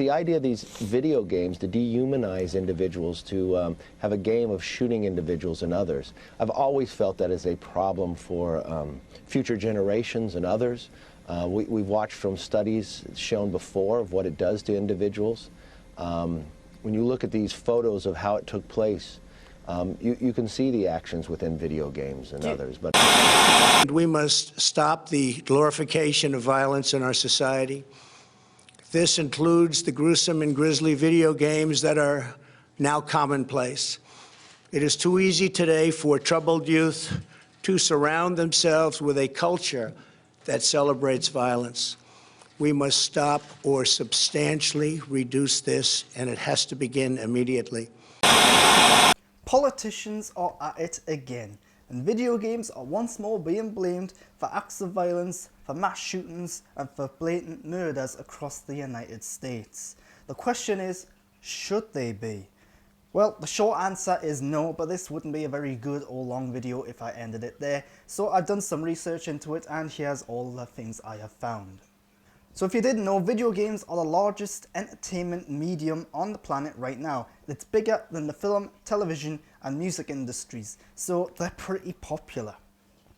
the idea of these video games to dehumanize individuals, to have a game of shooting individuals and others, I've always felt that is a problem for future generations and others. We've watched from studies shown before of what it does to individuals. When you look at these photos of how it took place, you can see the actions within video games and others. But we must stop the glorification of violence in our society. This includes the gruesome and grisly video games that are now commonplace. It is too easy today for troubled youth to surround themselves with a culture that celebrates violence. We must stop or substantially reduce this, and it has to begin immediately. Politicians are at it again, and video games are once more being blamed for acts of violence, for mass shootings, and for blatant murders across the United States. The question is, should they be? Well, the short answer is no, but this wouldn't be a very good or long video if I ended it there. So I've done some research into it, and here's all the things I have found. So if you didn't know, video games are the largest entertainment medium on the planet right now. It's bigger than the film, television, and music industries, so they're pretty popular.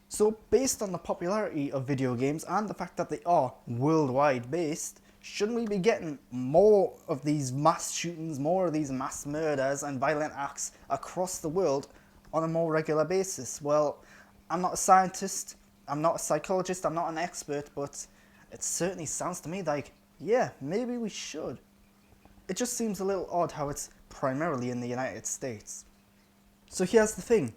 So based on the popularity of video games and the fact that they are worldwide based, shouldn't we be getting more of these mass shootings, more of these mass murders and violent acts across the world on a more regular basis? Well, I'm not a scientist, I'm not a psychologist, I'm not an expert, but it certainly sounds to me like, yeah, maybe we should. It just seems a little odd how it's primarily in the United States. So here's the thing.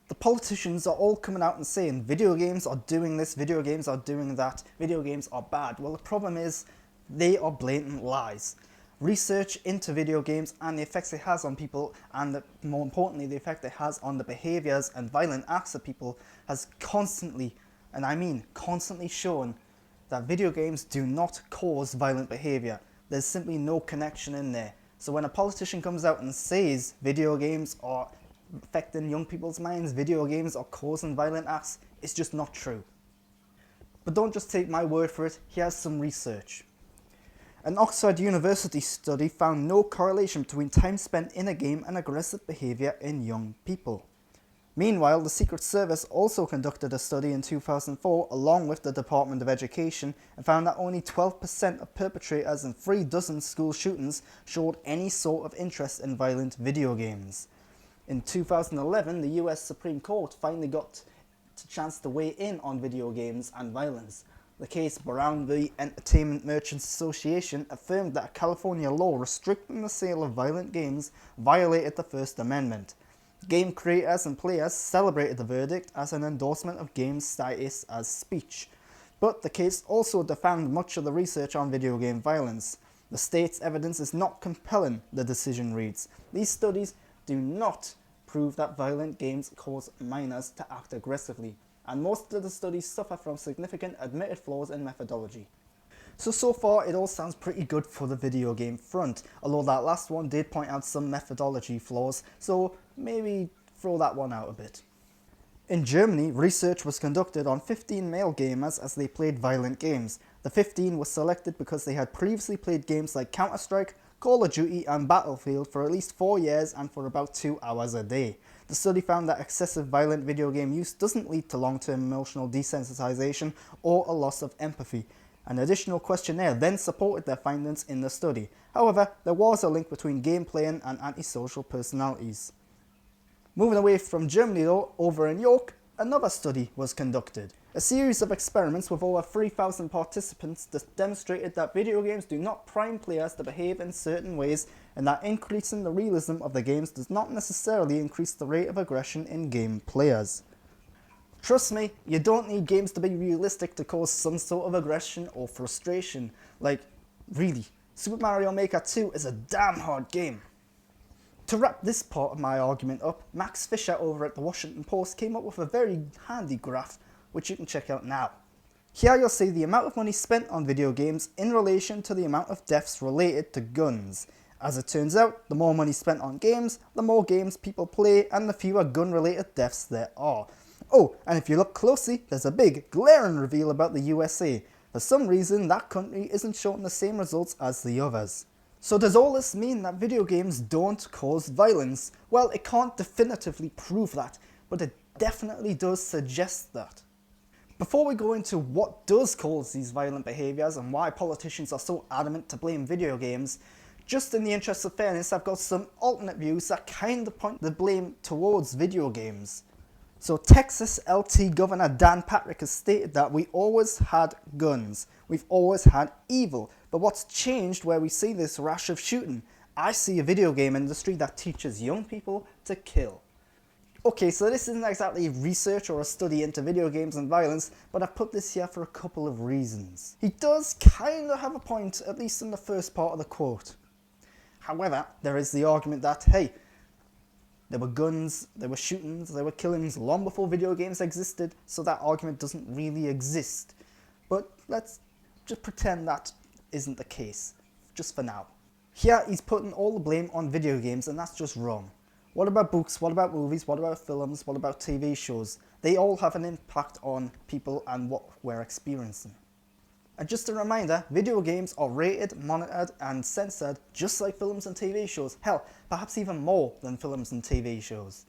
The politicians are all coming out and saying video games are doing this, video games are doing that, video games are bad. Well, the problem is they are blatant lies. Research into video games and the effects it has on people, and more importantly the effect it has on the behaviours and violent acts of people, has constantly, and I mean constantly, shown that video games do not cause violent behaviour. There's simply no connection in there. So when a politician comes out and says video games are affecting young people's minds, video games are causing violent acts, it's just not true. But don't just take my word for it, here's some research. An Oxford University study found no correlation between time spent in a game and aggressive behaviour in young people. Meanwhile, the Secret Service also conducted a study in 2004 along with the Department of Education and found that only 12% of perpetrators in 36 school shootings showed any sort of interest in violent video games. In 2011, the US Supreme Court finally got a chance to weigh in on video games and violence. The case Brown v. Entertainment Merchants Association affirmed that a California law restricting the sale of violent games violated the First Amendment. Game creators and players celebrated the verdict as an endorsement of games' status as speech. But the case also defound much of the research on video game violence. The state's evidence is not compelling, the decision reads. These studies do not prove that violent games cause minors to act aggressively, and most of the studies suffer from significant admitted flaws in methodology. So far it all sounds pretty good for the video game front, although that last one did point out some methodology flaws, so maybe throw that one out a bit. In Germany, research was conducted on 15 male gamers as they played violent games. The 15 were selected because they had previously played games like Counter-Strike, Call of Duty and Battlefield for at least 4 years and for about 2 hours a day. The study found that excessive violent video game use doesn't lead to long-term emotional desensitization or a loss of empathy. An additional questionnaire then supported their findings in the study. However, there was a link between game playing and antisocial personalities. Moving away from Germany though, over in York, another study was conducted. A series of experiments with over 3,000 participants demonstrated that video games do not prime players to behave in certain ways, and that increasing the realism of the games does not necessarily increase the rate of aggression in game players. Trust me, you don't need games to be realistic to cause some sort of aggression or frustration. Like, really, Super Mario Maker 2 is a damn hard game. To wrap this part of my argument up, Max Fisher over at the Washington Post came up with a very handy graph, which you can check out now. Here you'll see the amount of money spent on video games in relation to the amount of deaths related to guns. As it turns out, the more money spent on games, the more games people play and the fewer gun-related deaths there are. Oh, and if you look closely, there's a big, glaring reveal about the USA. For some reason, that country isn't showing the same results as the others. So does all this mean that video games don't cause violence? Well, it can't definitively prove that, but it definitely does suggest that. Before we go into what does cause these violent behaviours and why politicians are so adamant to blame video games, just in the interest of fairness, I've got some alternate views that kind of point the blame towards video games. So Texas LT Governor Dan Patrick has stated that we always had guns, we've always had evil, but what's changed where we see this rash of shooting? I see a video game industry that teaches young people to kill. Okay, so this isn't exactly research or a study into video games and violence, but I've put this here for a couple of reasons. He does kind of have a point, at least in the first part of the quote. However, there is the argument that, hey, there were guns, there were shootings, there were killings long before video games existed, so that argument doesn't really exist. But let's just pretend that isn't the case, just for now. Here he's putting all the blame on video games, and that's just wrong. What about books, what about movies, what about films, what about TV shows? They all have an impact on people and what we're experiencing. And just a reminder, video games are rated, monitored and censored just like films and TV shows. Hell, perhaps even more than films and TV shows.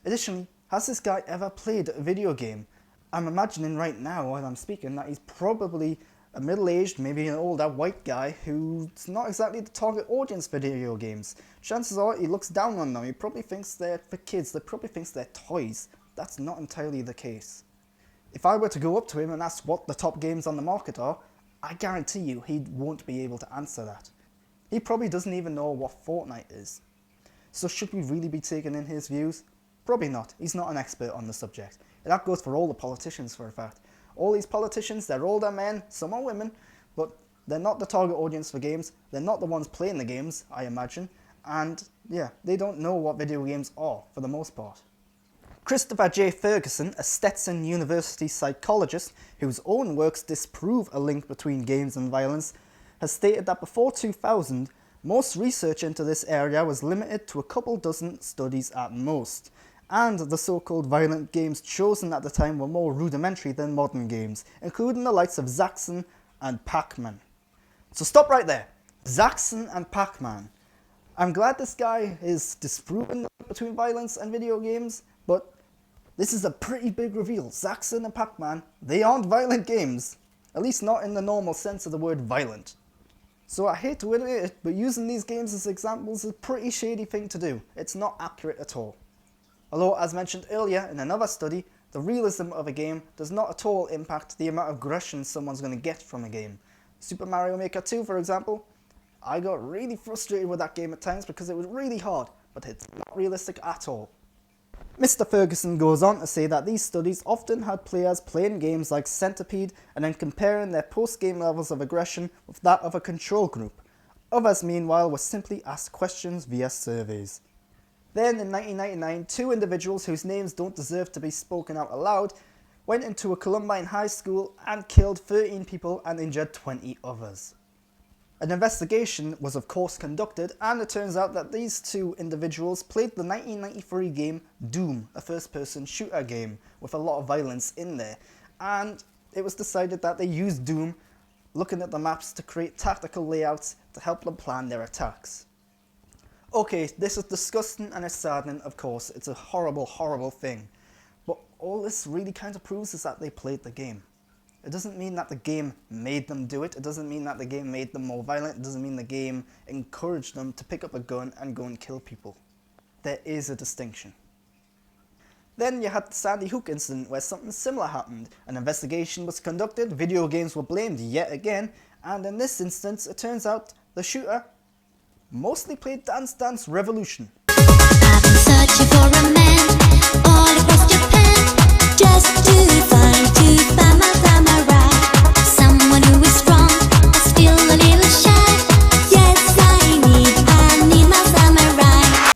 Additionally, has this guy ever played a video game? I'm imagining right now while I'm speaking that he's probably a middle-aged, maybe an older white guy who's not exactly the target audience for video games. Chances are he looks down on them. He probably thinks they're for kids. They probably thinks they're toys. That's not entirely the case. If I were to go up to him and ask what the top games on the market are, I guarantee you he won't be able to answer that. He probably doesn't even know what Fortnite is. So should we really be taking in his views? Probably not. He's not an expert on the subject. And that goes for all the politicians, for a fact. All these politicians, they're older men, some are women, but they're not the target audience for games. They're not the ones playing the games, I imagine. And yeah, they don't know what video games are, for the most part. Christopher J. Ferguson, a Stetson University psychologist whose own works disprove a link between games and violence, has stated that before 2000, most research into this area was limited to a couple dozen studies at most, and the so-called violent games chosen at the time were more rudimentary than modern games, including the likes of Zaxxon and Pac-Man. So stop right there. Zaxxon and Pac-Man. I'm glad this guy is disproving the link between violence and video games, but this is a pretty big reveal. Zaxxon and Pac-Man, they aren't violent games. At least not in the normal sense of the word violent. So I hate to admit it, but using these games as examples is a pretty shady thing to do. It's not accurate at all. Although, as mentioned earlier in another study, the realism of a game does not at all impact the amount of aggression someone's going to get from a game. Super Mario Maker 2, for example, I got really frustrated with that game at times because it was really hard, but it's not realistic at all. Mr. Ferguson goes on to say that these studies often had players playing games like Centipede and then comparing their post-game levels of aggression with that of a control group. Others, meanwhile, were simply asked questions via surveys. Then, in 1999, two individuals whose names don't deserve to be spoken out aloud went into a Columbine high school and killed 13 people and injured 20 others. An investigation was of course conducted, and it turns out that these two individuals played the 1993 game Doom, a first-person shooter game with a lot of violence in there, and it was decided that they used Doom looking at the maps to create tactical layouts to help them plan their attacks. Okay, this is disgusting and it's saddening, of course, it's a horrible, horrible thing, but all this really kind of proves is that they played the game. It doesn't mean that the game made them do it. It doesn't mean that the game made them more violent. It doesn't mean the game encouraged them to pick up a gun and go and kill people. There is a distinction. Then you had the Sandy Hook incident where something similar happened. An investigation was conducted, video games were blamed yet again, and in this instance it turns out the shooter mostly played Dance Dance Revolution. I've been searching for a man all across Japan just to find my samurai, someone who is strong but still a little shy. Yes, I need my samurai.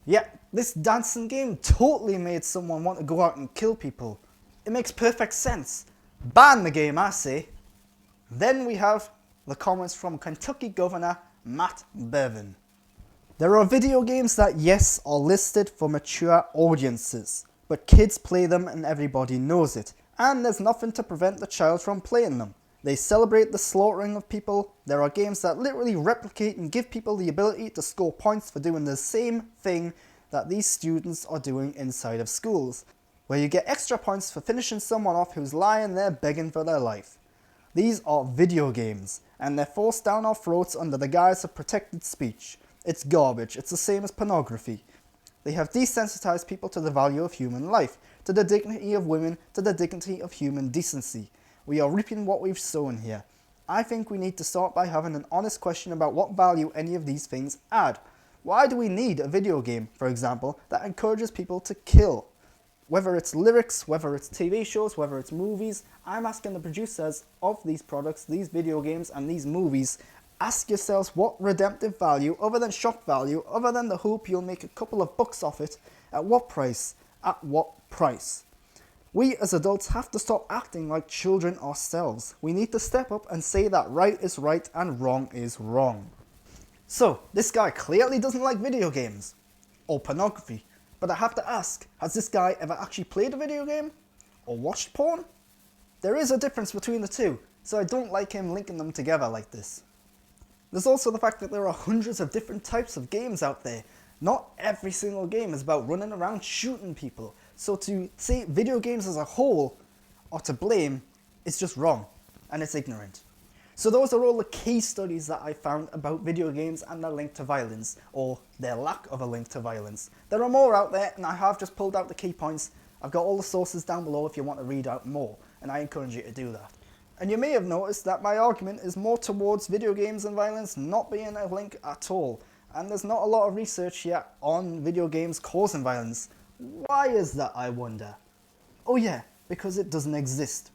Yeah, this dancing game totally made someone want to go out and kill people. It makes perfect sense. Ban the game, I say. Then we have the comments from Kentucky Governor Matt Bevin. There are video games that, yes, are listed for mature audiences, but kids play them and everybody knows it, and there's nothing to prevent the child from playing them. They celebrate the slaughtering of people. There are games that literally replicate and give people the ability to score points for doing the same thing that these students are doing inside of schools, where you get extra points for finishing someone off who's lying there begging for their life. These are video games, and they're forced down our throats under the guise of protected speech. It's garbage. It's the same as pornography. They have desensitized people to the value of human life, to the dignity of women, to the dignity of human decency. We are reaping what we've sown here. I think we need to start by having an honest question about what value any of these things add. Why do we need a video game, for example, that encourages people to kill? Whether it's lyrics, whether it's TV shows, whether it's movies, I'm asking the producers of these products, these video games and these movies, ask yourselves what redemptive value, other than shock value, other than the hope you'll make a couple of bucks off it, at what price? At what price? We as adults have to stop acting like children ourselves. We need to step up and say that right is right and wrong is wrong. So, this guy clearly doesn't like video games, or pornography, but I have to ask, has this guy ever actually played a video game? Or watched porn? There is a difference between the two, so I don't like him linking them together like this. There's also the fact that there are hundreds of different types of games out there. Not every single game is about running around shooting people. So to say video games as a whole are to blame is just wrong, and it's ignorant. So those are all the case studies that I found about video games and their link to violence, or their lack of a link to violence. There are more out there, and I have just pulled out the key points. I've got all the sources down below if you want to read out more, and I encourage you to do that. And you may have noticed that my argument is more towards video games and violence not being a link at all. And there's not a lot of research yet on video games causing violence. Why is that, I wonder? Oh yeah, because it doesn't exist.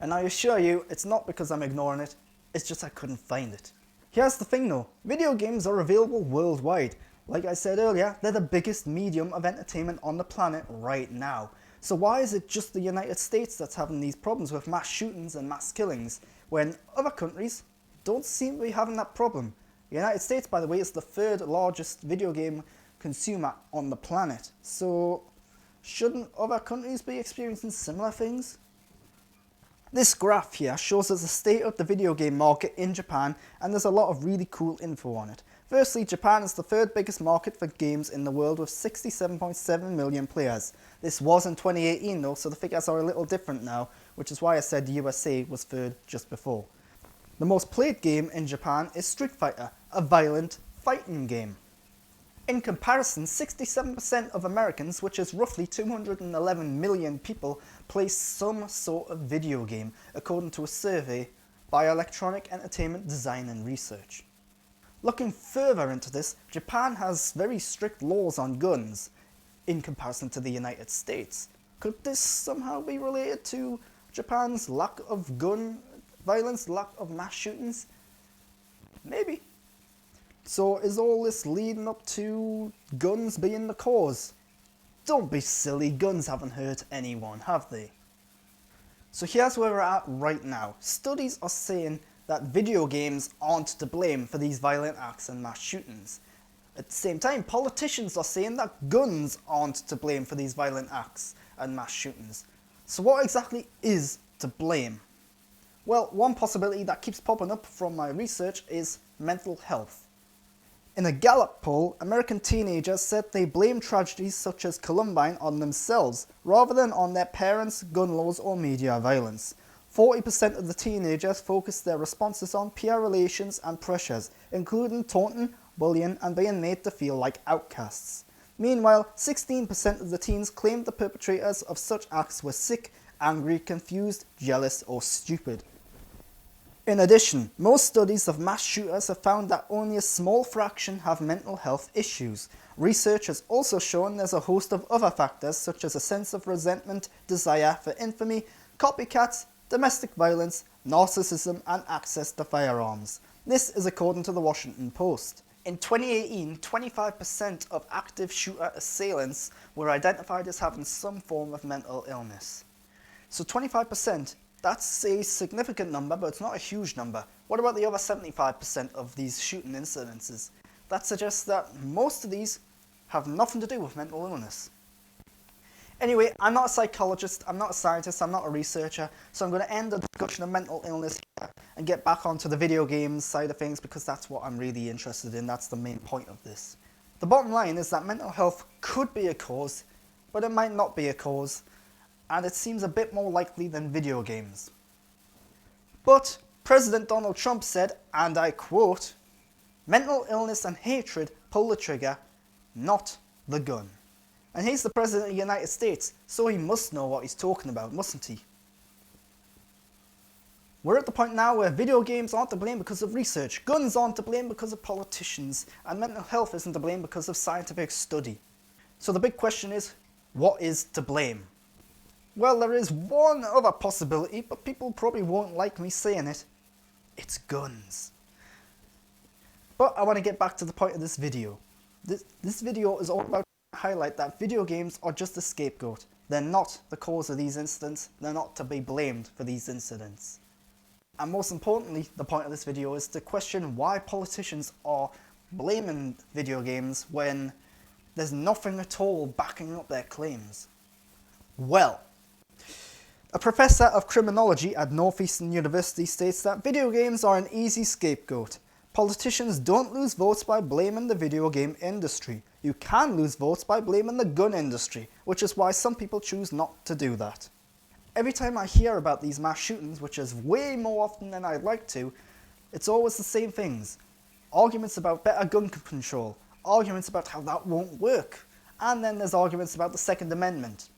And I assure you, it's not because I'm ignoring it, it's just I couldn't find it. Here's the thing though, video games are available worldwide. Like I said earlier, they're the biggest medium of entertainment on the planet right now. So why is it just the United States that's having these problems with mass shootings and mass killings, when other countries don't seem to be having that problem? The United States, by the way, is the third largest video game consumer on the planet. So shouldn't other countries be experiencing similar things? This graph here shows us the state of the video game market in Japan, and there's a lot of really cool info on it. Firstly, Japan is the third biggest market for games in the world with 67.7 million players. This was in 2018 though, so the figures are a little different now, which is why I said the USA was third just before. The most played game in Japan is Street Fighter, a violent fighting game. In comparison, 67% of Americans, which is roughly 211 million people, play some sort of video game, according to a survey by Electronic Entertainment Design and Research. Looking further into this, Japan has very strict laws on guns in comparison to the United States. Could this somehow be related to Japan's lack of gun violence, lack of mass shootings? Maybe. So is all this leading up to guns being the cause? Don't be silly, guns haven't hurt anyone, have they? So here's where we're at right now. Studies are saying that video games aren't to blame for these violent acts and mass shootings. At the same time, politicians are saying that guns aren't to blame for these violent acts and mass shootings. So what exactly is to blame? Well, one possibility that keeps popping up from my research is mental health. In a Gallup poll, American teenagers said they blame tragedies such as Columbine on themselves, rather than on their parents, gun laws or media violence. 40% of the teenagers focused their responses on peer relations and pressures, including taunting, bullying and being made to feel like outcasts. Meanwhile, 16% of the teens claimed the perpetrators of such acts were sick, angry, confused, jealous or stupid. In addition, most studies of mass shooters have found that only a small fraction have mental health issues. Research has also shown there's a host of other factors such as a sense of resentment, desire for infamy, copycats, domestic violence, narcissism and access to firearms. This is according to the Washington Post. In 2018, 25% of active shooter assailants were identified as having some form of mental illness. So 25%, that's a significant number, but it's not a huge number. What about the other 75% of these shooting incidences? That suggests that most of these have nothing to do with mental illness. Anyway, I'm not a psychologist, I'm not a scientist, I'm not a researcher, so I'm going to end the discussion of mental illness here and get back onto the video games side of things because that's what I'm really interested in, that's the main point of this. The bottom line is that mental health could be a cause, but it might not be a cause, and it seems a bit more likely than video games. But President Donald Trump said, and I quote, "Mental illness and hatred pull the trigger, not the gun." And he's the President of the United States, so he must know what he's talking about, mustn't he? We're at the point now where video games aren't to blame because of research, guns aren't to blame because of politicians, and mental health isn't to blame because of scientific study. So the big question is, what is to blame? Well, there is one other possibility, but people probably won't like me saying it. It's guns. But I want to get back to the point of this video. This video is all about highlight that video games are just a scapegoat. They're not the cause of these incidents, they're not to be blamed for these incidents. And most importantly, the point of this video is to question why politicians are blaming video games when there's nothing at all backing up their claims. Well, a professor of criminology at Northeastern University states that video games are an easy scapegoat. Politicians don't lose votes by blaming the video game industry. You can lose votes by blaming the gun industry, which is why some people choose not to do that. Every time I hear about these mass shootings, which is way more often than I'd like to, it's always the same things. Arguments about better gun control, arguments about how that won't work, and then there's arguments about the Second Amendment.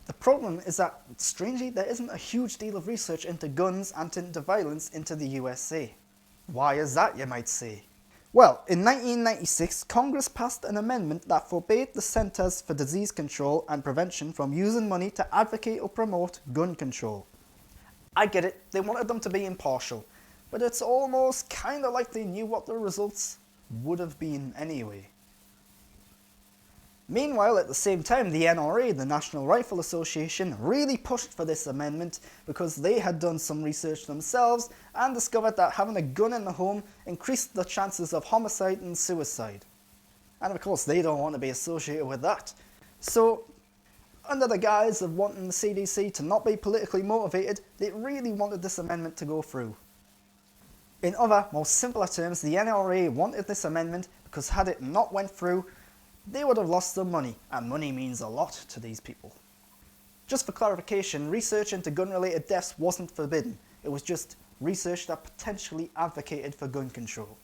The problem is that, strangely, there isn't a huge deal of research into guns and into violence into the USA. Why is that, you might say? Well, in 1996, Congress passed an amendment that forbade the Centers for Disease Control and Prevention from using money to advocate or promote gun control. I get it, they wanted them to be impartial, but it's almost kinda like they knew what the results would have been anyway. Meanwhile, at the same time, the NRA, the National Rifle Association, really pushed for this amendment because they had done some research themselves and discovered that having a gun in the home increased the chances of homicide and suicide. And of course, they don't want to be associated with that. So, under the guise of wanting the CDC to not be politically motivated, they really wanted this amendment to go through. In other, more simpler terms, the NRA wanted this amendment because had it not went through, they would have lost their money, and money means a lot to these people. Just for clarification, research into gun-related deaths wasn't forbidden. It was just research that potentially advocated for gun control.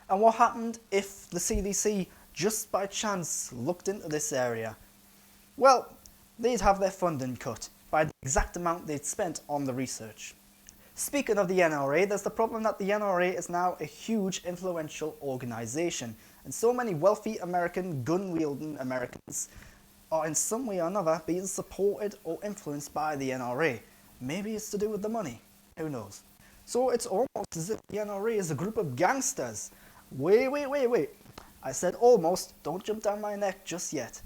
And what happened if the CDC just by chance looked into this area? Well, they'd have their funding cut by the exact amount they'd spent on the research. Speaking of the NRA, there's the problem that the NRA is now a huge influential organisation, and so many wealthy American gun-wielding Americans are in some way or another being supported or influenced by the NRA. Maybe it's to do with the money, who knows. So it's almost as if the NRA is a group of gangsters. Wait. I said almost, don't jump down my neck just yet.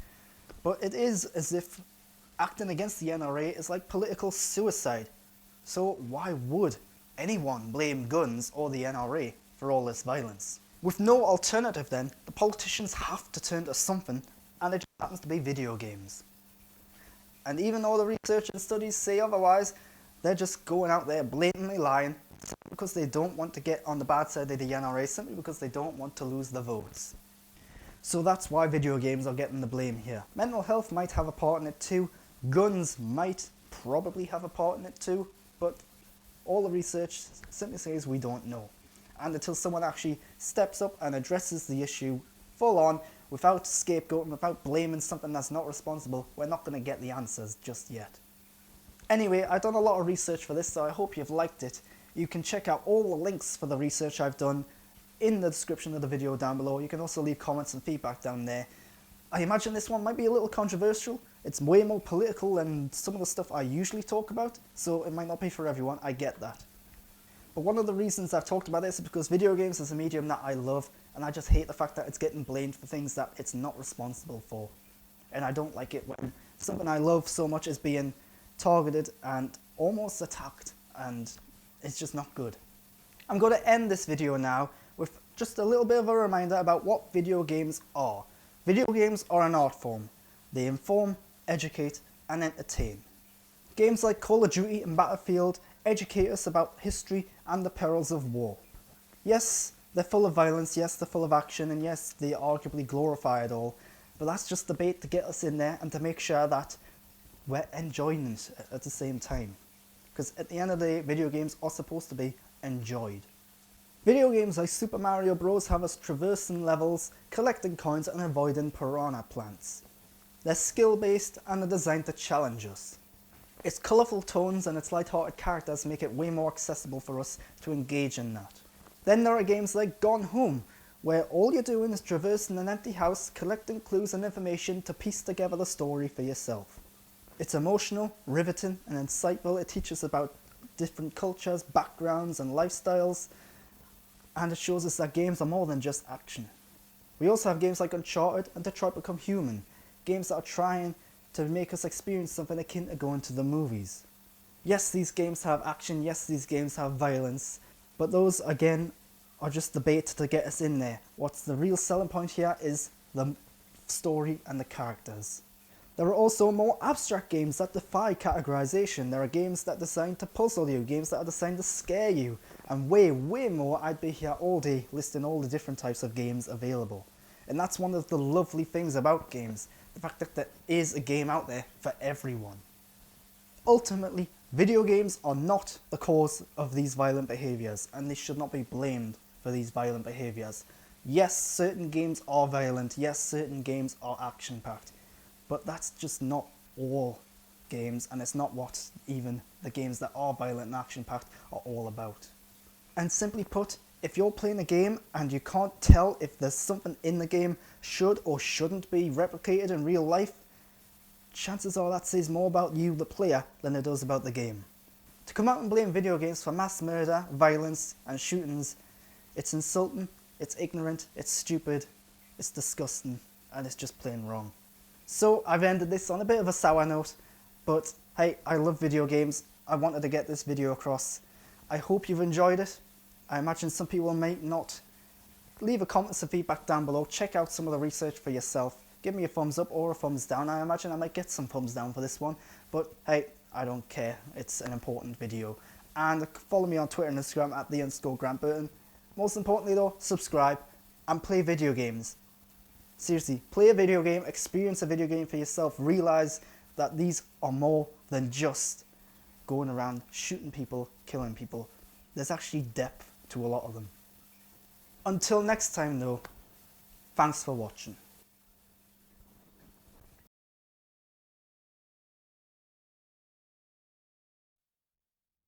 But it is as if acting against the NRA is like political suicide. So why would anyone blame guns or the NRA for all this violence? With no alternative then, the politicians have to turn to something, and it just happens to be video games. And even though the research and studies say otherwise, they're just going out there blatantly lying simply because they don't want to get on the bad side of the NRA, simply because they don't want to lose the votes. So that's why video games are getting the blame here. Mental health might have a part in it too, guns might probably have a part in it too, but all the research simply says we don't know. And until someone actually steps up and addresses the issue full on, without scapegoating, without blaming something that's not responsible, we're not going to get the answers just yet. Anyway, I've done a lot of research for this, so I hope you've liked it. You can check out all the links for the research I've done in the description of the video down below. You can also leave comments and feedback down there. I imagine this one might be a little controversial. It's way more political than some of the stuff I usually talk about, so it might not be for everyone, I get that. But one of the reasons I've talked about this is because video games is a medium that I love, and I just hate the fact that it's getting blamed for things that it's not responsible for. And I don't like it when something I love so much is being targeted and almost attacked, and it's just not good. I'm going to end this video now with just a little bit of a reminder about what video games are. Video games are an art form. They inform, educate, and entertain. Games like Call of Duty and Battlefield educate us about history and the perils of war. Yes, they're full of violence, yes, they're full of action, and yes, they arguably glorify it all, but that's just the bait to get us in there and to make sure that we're enjoying it at the same time. Because at the end of the day, video games are supposed to be enjoyed. Video games like Super Mario Bros. Have us traversing levels, collecting coins and avoiding piranha plants. They're skill-based and they're designed to challenge us. Its colourful tones and its light-hearted characters make it way more accessible for us to engage in that. Then there are games like Gone Home, where all you're doing is traversing an empty house, collecting clues and information to piece together the story for yourself. It's emotional, riveting and insightful. It teaches about different cultures, backgrounds and lifestyles, and it shows us that games are more than just action. We also have games like Uncharted and Detroit Become Human, games that are trying to make us experience something akin to going to the movies. Yes, these games have action, yes, these games have violence, but those, again, are just the bait to get us in there. What's the real selling point here is the story and the characters. There are also more abstract games that defy categorization. There are games that are designed to puzzle you, games that are designed to scare you, and way more. I'd be here all day listing all the different types of games available. And that's one of the lovely things about games, the fact that there is a game out there for everyone. Ultimately, video games are not the cause of these violent behaviours, and they should not be blamed for these violent behaviours. Yes, certain games are violent, yes, certain games are action-packed, but that's just not all games, and it's not what even the games that are violent and action-packed are all about. And simply put, if you're playing a game and you can't tell if there's something in the game should or shouldn't be replicated in real life, chances are that says more about you, the player, than it does about the game. To come out and blame video games for mass murder, violence and shootings, it's insulting, it's ignorant, it's stupid, it's disgusting, and it's just plain wrong. So I've ended this on a bit of a sour note, but hey, I love video games. I wanted to get this video across. I hope you've enjoyed it. I imagine some people might not. Leave a comment and feedback down below. Check out some of the research for yourself. Give me a thumbs up or a thumbs down. I imagine I might get some thumbs down for this one, but hey, I don't care. It's an important video. And follow me on Twitter and Instagram at @the_Grant_Burton. Most importantly though, subscribe and play video games. Seriously, play a video game, experience a video game for yourself. Realize that these are more than just going around shooting people, killing people. There's actually depth to a lot of them. Until next time though, thanks for watching.